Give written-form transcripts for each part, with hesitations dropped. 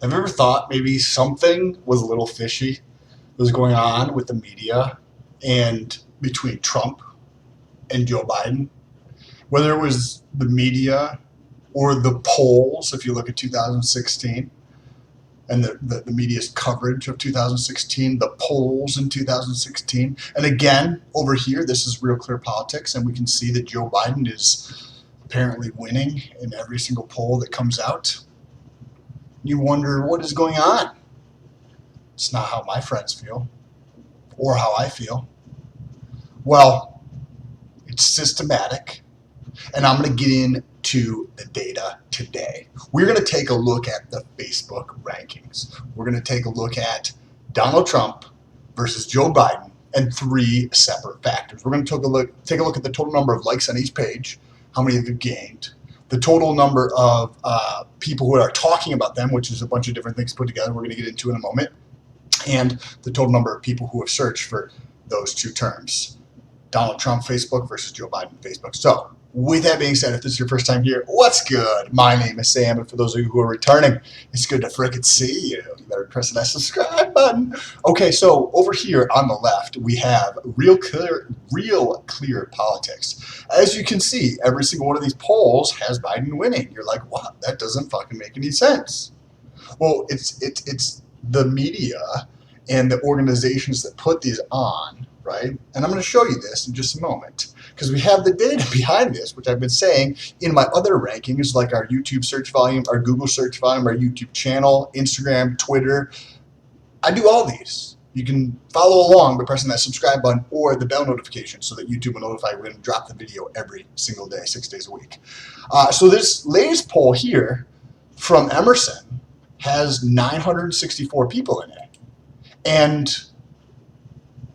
Have you ever thought maybe something was a little fishy that was going on with the media and between Trump and Joe Biden? Whether it was the media or the polls, if you look at 2016 and the media's coverage of 2016, the polls in 2016. And again, over here, this is Real Clear Politics, and we can see that Joe Biden is apparently winning in every single poll that comes out. You wonder what is going on. It's not how my friends feel or how I feel. Well, it's systematic, and I'm going to get into the data today. We're going to take a look at the Facebook rankings. We're going to take a look at Donald Trump versus Joe Biden and three separate factors. We're going to take a look at the total number of likes on each page, how many they've gained, the total number of people who are talking about them, which is a bunch of different things put together we're going to get into in a moment, and the total number of people who have searched for those two terms. Donald Trump Facebook versus Joe Biden Facebook. So with that being said, if this is your first time here, what's good? My name is Sam, and for those of you who are returning, it's good to frickin' see you. You better press that subscribe button. Okay, so over here on the left, we have Real Clear Politics. As you can see, every single one of these polls has Biden winning. You're like, what? That doesn't fucking make any sense. Well, it's the media and the organizations that put these on, right? And I'm going to show you this in just a moment because we have the data behind this, which I've been saying in my other rankings, like our YouTube search volume, our Google search volume, our YouTube channel, Instagram, Twitter. I do all these. You can follow along by pressing that subscribe button or the bell notification so that YouTube will notify you we're going to drop the video every single day, 6 days a week. So this latest poll here from Emerson has 964 people in it. And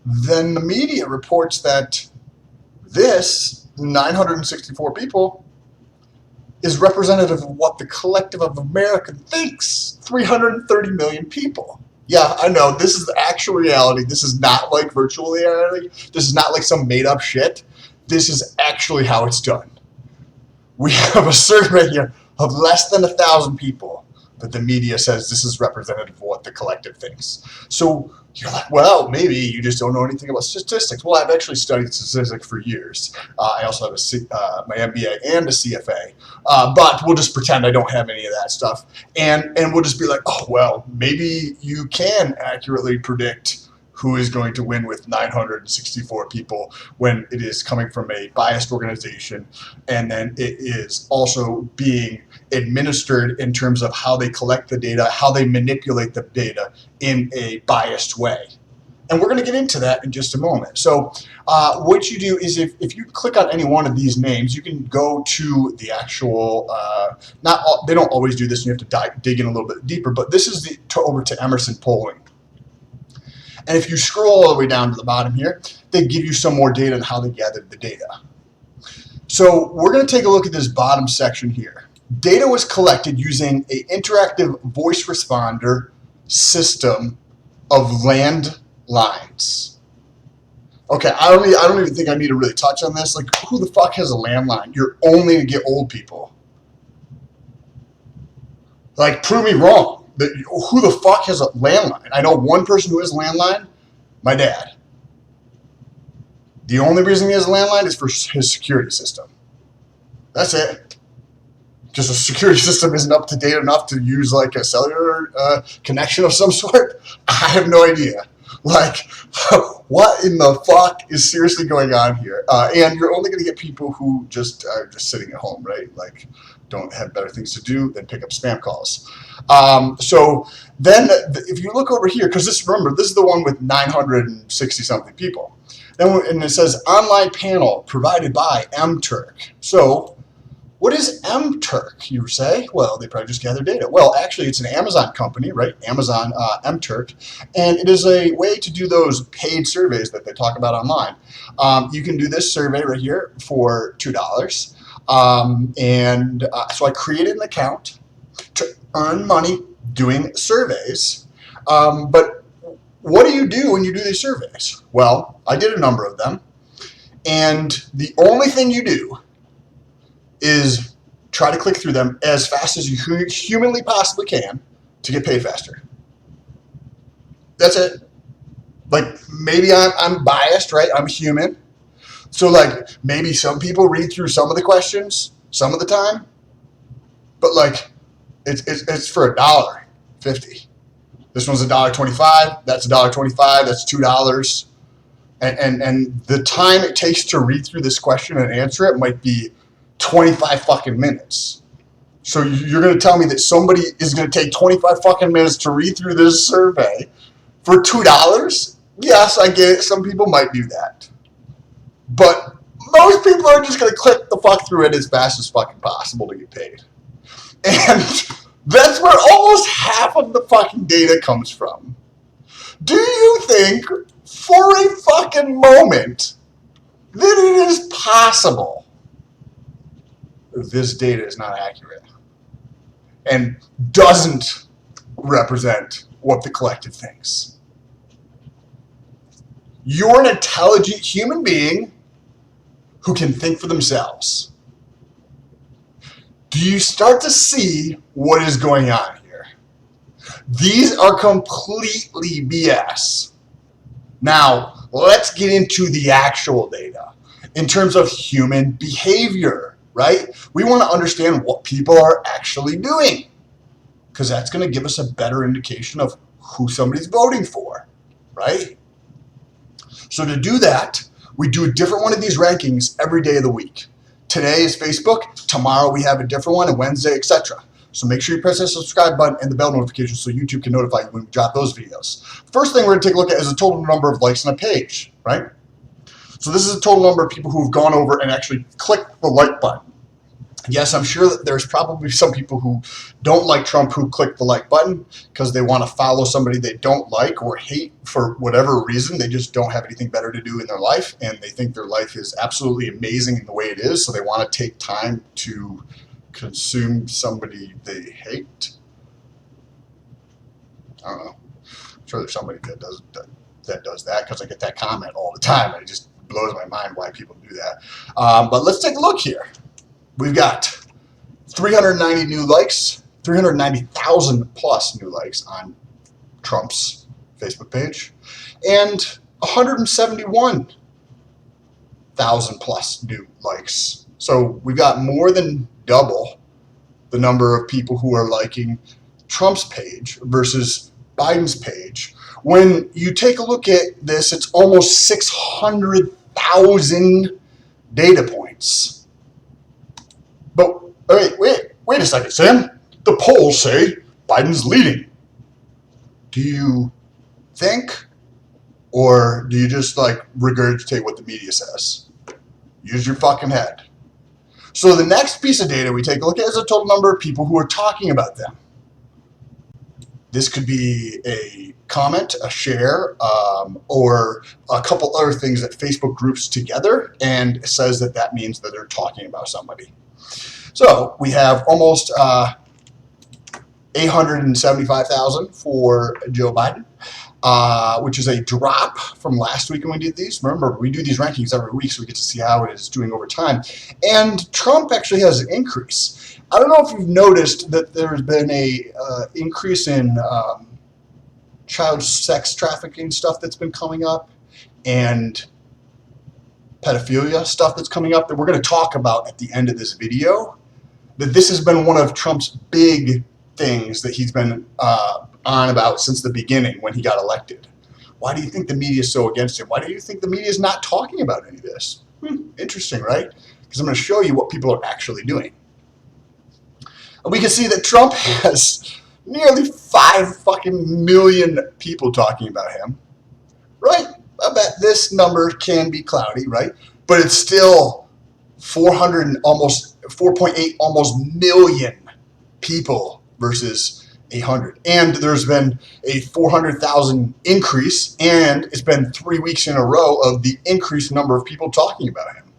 then the media reports that this 964 people is representative of what the collective of America thinks. 330 million people. Yeah, I know, this is the actual reality. This is not like virtual reality. This is not like some made up shit. This is actually how it's done. We have a survey here of less than 1,000 people, but the media says this is representative of what the collective thinks. So you're like, well, maybe you just don't know anything about statistics. Well, I've actually studied statistics for years. I also have my MBA and a CFA, but we'll just pretend I don't have any of that stuff. And we'll just be like, oh, well, maybe you can accurately predict who is going to win with 964 people when it is coming from a biased organization, and then it is also being administered in terms of how they collect the data, how they manipulate the data in a biased way. And we're going to get into that in just a moment. So what you do is if you click on any one of these names, you can go to the actual, they don't always do this, and you have to dig in a little bit deeper, but this is over to Emerson polling. And if you scroll all the way down to the bottom here, they give you some more data on how they gathered the data. So we're going to take a look at this bottom section here. Data was collected using an interactive voice responder system of landlines. Okay, I don't even think I need to really touch on this. Like, who the fuck has a landline? You're only to get old people. Like, prove me wrong. Who the fuck has a landline? I know one person who has a landline, my dad. The only reason he has a landline is for his security system. That's it. Because the security system isn't up to date enough to use like a cellular connection of some sort. I have no idea. Like, what in the fuck is seriously going on here? And you're only going to get people who just are just sitting at home, right? Like, don't have better things to do than pick up spam calls. So then if you look over here, because remember, this is the one with 960 something people. And it says online panel provided by MTurk. So what is MTurk, you say? Well, they probably just gather data. Well, actually, it's an Amazon company, right? Amazon MTurk. And it is a way to do those paid surveys that they talk about online. You can do this survey right here for $2. So I created an account to earn money doing surveys. But what do you do when you do these surveys? Well, I did a number of them. And the only thing you do is try to click through them as fast as you humanly possibly can, to get paid faster. That's it. Like, maybe I'm biased, right? I'm human. So, like, maybe some people read through some of the questions some of the time, but, like, it's for $1.50. This one's $1.25. That's $1.25. That's $2. And the time it takes to read through this question and answer it might be 25 fucking minutes. So you're going to tell me that somebody is going to take 25 fucking minutes to read through this survey for $2? Yes, I get it. Some people might do that. But most people are just going to click the fuck through it as fast as fucking possible to get paid. And that's where almost half of the fucking data comes from. Do you think for a fucking moment that it is possible this data is not accurate and doesn't represent what the collective thinks? You're an intelligent human being who can think for themselves. Do you start to see what is going on here? These are completely BS. Now, let's get into the actual data in terms of human behavior, right? We want to understand what people are actually doing because that's going to give us a better indication of who somebody's voting for, right? So to do that, we do a different one of these rankings every day of the week. Today is Facebook. Tomorrow we have a different one, and Wednesday, etc. So make sure you press that subscribe button and the bell notification so YouTube can notify you when we drop those videos. First thing we're going to take a look at is the total number of likes on a page, right? So this is the total number of people who have gone over and actually clicked the like button. Yes, I'm sure that there's probably some people who don't like Trump who click the like button because they want to follow somebody they don't like or hate for whatever reason. They just don't have anything better to do in their life, and they think their life is absolutely amazing in the way it is, so they want to take time to consume somebody they hate. I don't know. I'm sure there's somebody that does that because I get that comment all the time, and it just blows my mind why people do that. But let's take a look here. We've got 390 new likes, 390,000 plus new likes on Trump's Facebook page, and 171,000 plus new likes. So we've got more than double the number of people who are liking Trump's page versus Biden's page. When you take a look at this, it's almost 600,000 data points. But wait a second, Sam. The polls say Biden's leading. Do you think, or do you just like regurgitate what the media says? Use your fucking head. So the next piece of data we take a look at is the total number of people who are talking about them. This could be a comment, a share, or a couple other things that Facebook groups together and says that that means that they're talking about somebody. So we have almost 875,000 for Joe Biden, which is a drop from last week when we did these. Remember, we do these rankings every week, so we get to see how it is doing over time. And Trump actually has an increase. I don't know if you've noticed that there's been a increase in child sex trafficking stuff that's been coming up and pedophilia stuff that's coming up that we're going to talk about at the end of this video. That this has been one of Trump's big things that he's been on about since the beginning when he got elected. Why do you think the media is so against him? Why do you think the media is not talking about any of this? Interesting, right? Because I'm going to show you what people are actually doing. And we can see that Trump has nearly 5 fucking million people talking about him, right? I bet this number can be cloudy, right? But it's still 4.8 almost million people versus 800. And there's been a 400,000 increase, and it's been 3 weeks in a row of the increased number of people talking about him.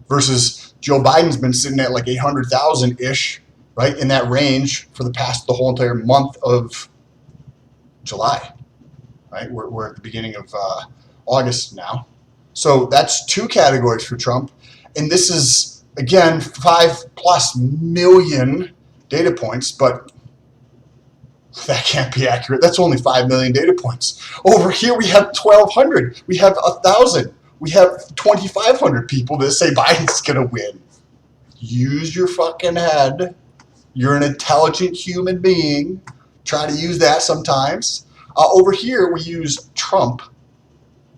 Versus Joe Biden's been sitting at like 800,000-ish, right, in that range for the whole entire month of July. Right, we're at the beginning of August now. So that's 2 categories for Trump. And this is, again, 5+ million data points. But That can't be accurate. That's only 5 million data points. Over here we have 1,200. We have 1,000. We have 2,500 people that say Biden's going to win. Use your fucking head. You're an intelligent human being. Try to use that sometimes. Over here we use Trump.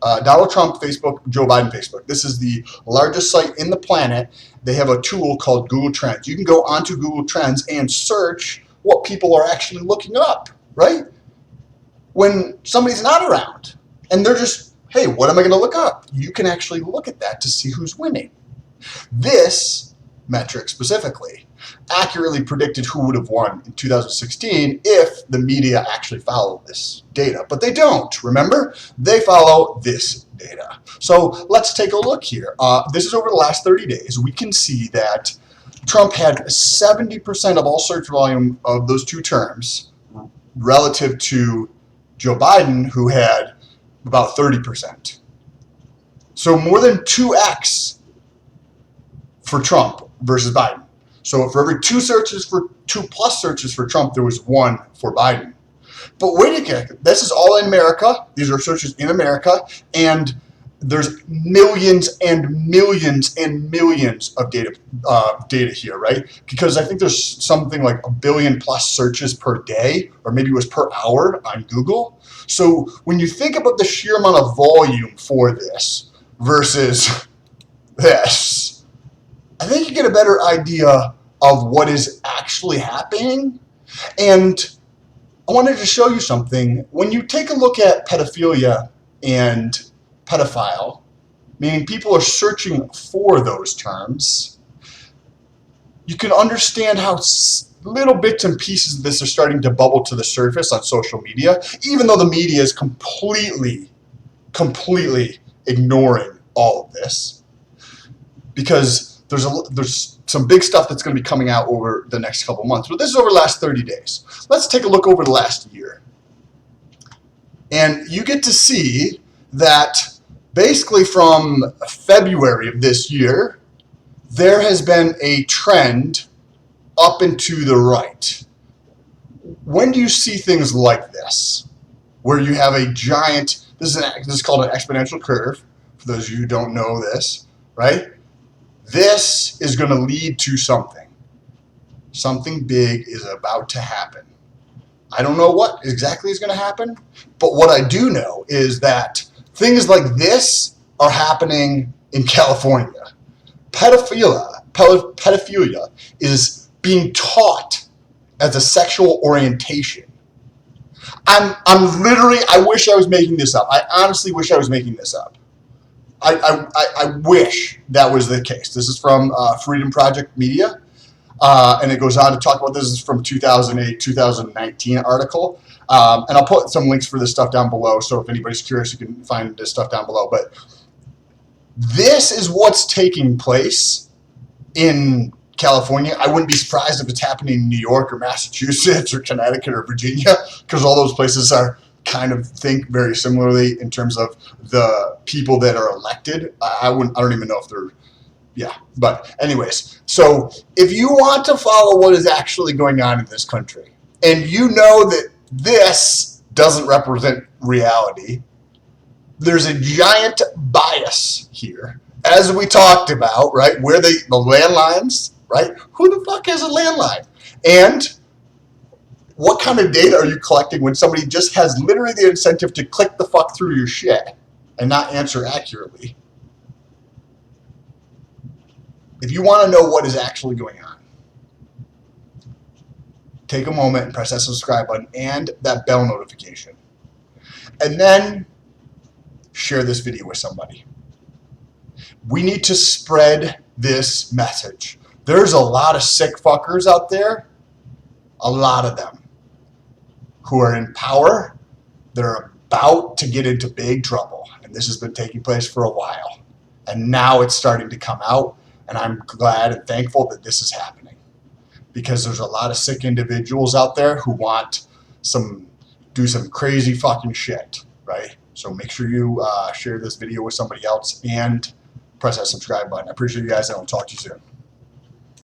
Donald Trump Facebook, Joe Biden Facebook. This is the largest site in the planet. They have a tool called Google Trends. You can go onto Google Trends and search what people are actually looking up, right? When somebody's not around and they're just, hey, what am I going to look up? You can actually look at that to see who's winning. This metric specifically accurately predicted who would have won in 2016 if the media actually followed this data. But they don't, remember? They follow this data. So let's take a look here. This is over the last 30 days. We can see that Trump had 70% of all search volume of those two terms relative to Joe Biden, who had about 30%. So more than 2x for Trump versus Biden. So for every two plus searches for Trump, there was one for Biden. But wait a second, this is all in America. These are searches in America, and there's millions and millions and millions of data here, right? Because I think there's something like 1 billion plus searches per day, or maybe it was per hour on Google. So when you think about the sheer amount of volume for this versus this, I think you get a better idea of what is actually happening. And I wanted to show you something. When you take a look at pedophilia and pedophile, meaning people are searching for those terms, you can understand how little bits and pieces of this are starting to bubble to the surface on social media, even though the media is completely ignoring all of this. Because there's some big stuff that's going to be coming out over the next couple months. But this is over the last 30 days. Let's take a look over the last year. And you get to see that basically from February of this year, there has been a trend up and to the right. When do you see things like this, where you have a giant, this is called an exponential curve, for those of you who don't know this, right? This is going to lead to something. Something big is about to happen. I don't know what exactly is going to happen, but what I do know is that things like this are happening in California. Pedophilia is being taught as a sexual orientation. I'm literally, I wish I was making this up. I honestly wish I was making this up. I wish that was the case. This is from Freedom Project Media, and it goes on to talk about this. This is from 2008, 2019 article, and I'll put some links for this stuff down below, so if anybody's curious, you can find this stuff down below. But this is what's taking place in California. I wouldn't be surprised if it's happening in New York or Massachusetts or Connecticut or Virginia, because all those places are kind of think very similarly in terms of the people that are elected. I don't even know if they're, yeah. But anyways, so if you want to follow what is actually going on in this country, and you know that this doesn't represent reality, there's a giant bias here, as we talked about, right? Where the landlines, right? Who the fuck has a landline? And what kind of data are you collecting when somebody just has literally the incentive to click the fuck through your shit and not answer accurately? If you want to know what is actually going on, take a moment and press that subscribe button and that bell notification. And then share this video with somebody. We need to spread this message. There's a lot of sick fuckers out there, a lot of them, who are in power that are about to get into big trouble. And this has been taking place for a while. And now it's starting to come out. And I'm glad and thankful that this is happening. Because there's a lot of sick individuals out there who want do some crazy fucking shit, right? So make sure you share this video with somebody else and press that subscribe button. I appreciate you guys, and I'll talk to you soon.